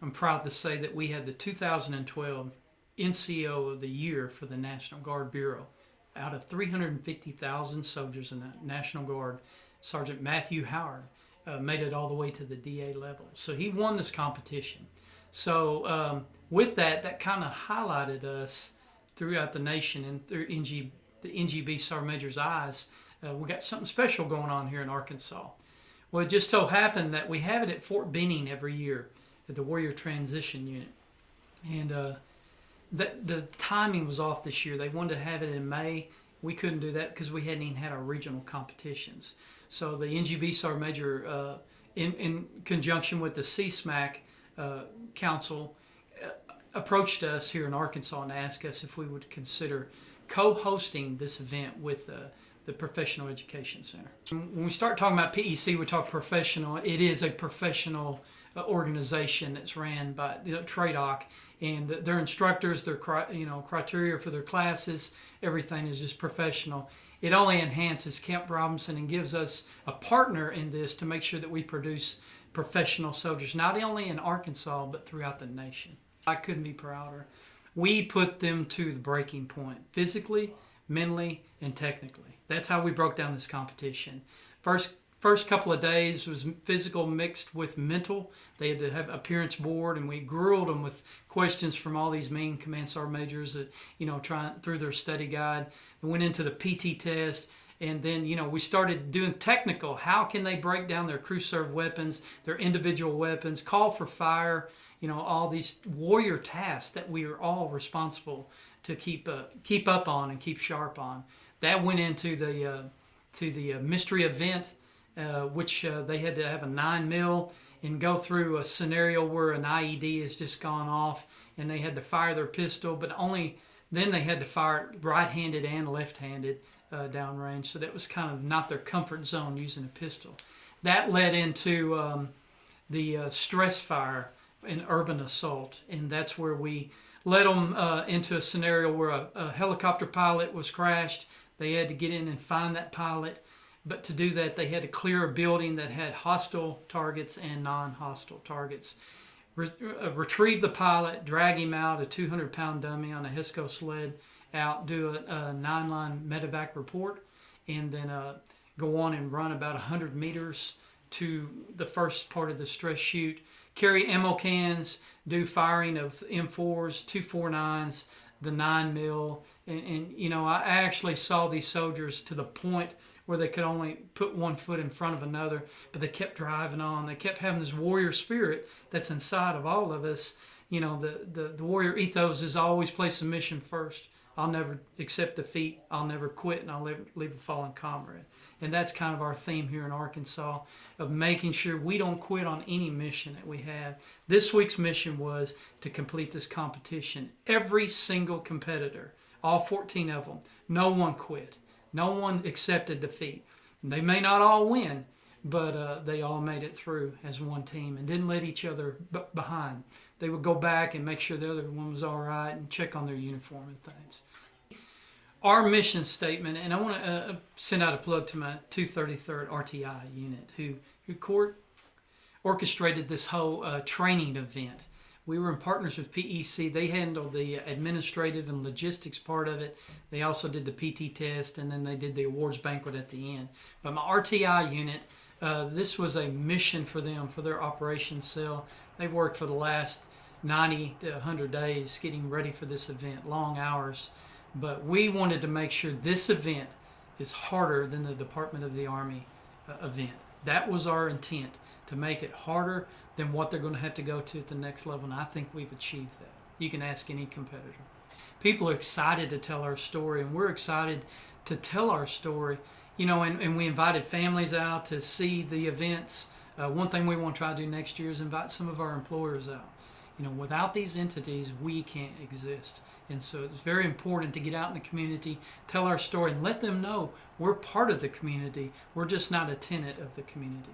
I'm proud to say that we had the 2012 NCO of the Year for the National Guard Bureau. Out of 350,000 soldiers in the National Guard, Sergeant Matthew Howard made it all the way to the DA level. So he won this competition. So with that, that kind of highlighted us throughout the nation and through the NGB Sergeant Major's eyes. We got something special going on here in Arkansas. Well, it just so happened that we have it at Fort Benning every year at the Warrior Transition Unit. And the timing was off this year. They wanted to have it in May. We couldn't do that because we hadn't even had our regional competitions. So the NGB Sergeant Major, in conjunction with the CSMAC Council, approached us here in Arkansas and asked us if we would consider co-hosting this event with the Professional Education Center. When we start talking about PEC, we talk professional. It is a professional organization that's ran by TRADOC, and their instructors, their criteria for their classes, everything is just professional. It only enhances Camp Robinson and gives us a partner in this to make sure that we produce professional soldiers, not only in Arkansas, but throughout the nation. I couldn't be prouder. We put them to the breaking point, physically, mentally, and technically. That's how we broke down this competition. First couple of days was physical mixed with mental. They had to have appearance board, and we grilled them with questions from all these main command sergeant majors that, trying through their study guide. We went into the PT test, and then, we started doing technical. How can they break down their crew served weapons, their individual weapons, call for fire, all these warrior tasks that we are all responsible to keep up on and keep sharp on. That went into the mystery event, which they had to have a 9mm and go through a scenario where an IED has just gone off, and they had to fire their pistol, but only then they had to fire it right-handed and left-handed downrange. So that was kind of not their comfort zone using a pistol. That led into the stress fire and urban assault, and that's where we led them into a scenario where a helicopter pilot was crashed. They had to get in and find that pilot, but to do that they had to clear a building that had hostile targets and non-hostile targets. Retrieve the pilot, drag him out, a 200-pound dummy on a Hisco sled out, do a 9-line medevac report, and then go on and run about 100 meters to the first part of the stress chute, carry ammo cans, do firing of M4s, 249s, the 9mm, and I actually saw these soldiers to the point where they could only put one foot in front of another, but they kept driving on. They kept having this warrior spirit that's inside of all of us. The warrior ethos is always place the mission first. I'll never accept defeat. I'll never quit, and I'll never leave a fallen comrade. And that's kind of our theme here in Arkansas, of making sure we don't quit on any mission that we have. This week's mission was to complete this competition. Every single competitor, all 14 of them, no one quit. No one accepted defeat. They may not all win, but they all made it through as one team and didn't let each other behind. They would go back and make sure the other one was all right and check on their uniform and things. Our mission statement, and I want to send out a plug to my 233rd RTI unit who orchestrated this whole training event. We were in partners with PEC. They handled the administrative and logistics part of it. They also did the PT test, and then they did the awards banquet at the end. But my RTI unit, this was a mission for them, for their operations cell. They've worked for the last 90 to 100 days getting ready for this event, long hours. But we wanted to make sure this event is harder than the Department of the Army event. That was our intent, to make it harder than what they're going to have to go to at the next level, and I think we've achieved that. You can ask any competitor. People are excited to tell our story, and we're excited to tell our story. And we invited families out to see the events. One thing we want to try to do next year is invite some of our employers out. Without these entities, we can't exist. And so it's very important to get out in the community, tell our story, and let them know we're part of the community. We're just not a tenant of the community.